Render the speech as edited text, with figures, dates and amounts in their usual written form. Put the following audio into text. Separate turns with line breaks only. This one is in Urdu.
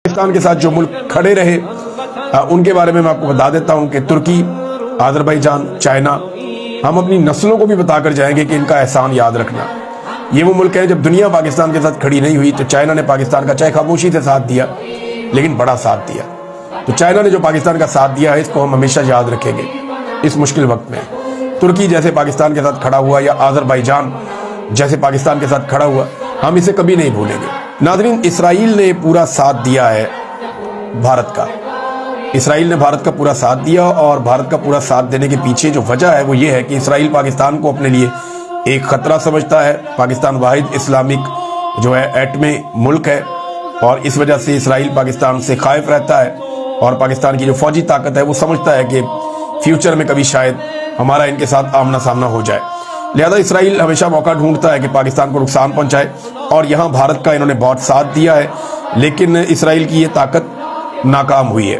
پاکستان کے ساتھ جو ملک کھڑے رہے ان کے بارے میں آپ کو بتا دیتا ہوں کہ ترکی، آذربائیجان، چائنا. ہم اپنی نسلوں کو بھی بتا کر جائیں گے کہ ان کا احسان یاد رکھنا. یہ وہ ملک ہے جب دنیا پاکستان کے ساتھ کھڑی نہیں ہوئی تو چائنا نے پاکستان کا چاہے خاموشی سے ساتھ دیا لیکن بڑا ساتھ دیا. تو چائنا نے جو پاکستان کا ساتھ دیا ہے اس کو ہم ہمیشہ یاد رکھیں گے اس مشکل وقت میں. ترکی جیسے پاکستان کے ساتھ کھڑا ہوا یا آذربائیجان جیسے پاکستان کے ساتھ کھڑا ہوا ہم اسے کبھی نہیں بھولیں گے. ناظرین، اسرائیل نے پورا ساتھ دیا ہے بھارت کا. اسرائیل نے بھارت کا پورا ساتھ دیا اور بھارت کا پورا ساتھ دینے کے پیچھے جو وجہ ہے وہ یہ ہے کہ اسرائیل پاکستان کو اپنے لیے ایک خطرہ سمجھتا ہے. پاکستان واحد اسلامک جو ہے ایٹمی ملک ہے اور اس وجہ سے اسرائیل پاکستان سے خائف رہتا ہے اور پاکستان کی جو فوجی طاقت ہے وہ سمجھتا ہے کہ فیوچر میں کبھی شاید ہمارا ان کے ساتھ آمنا سامنا ہو جائے. لہذا اسرائیل ہمیشہ موقع ڈھونڈتا ہے کہ پاکستان کو نقصان پہنچائے اور یہاں بھارت کا انہوں نے بہت ساتھ دیا ہے لیکن اسرائیل کی یہ طاقت ناکام ہوئی ہے.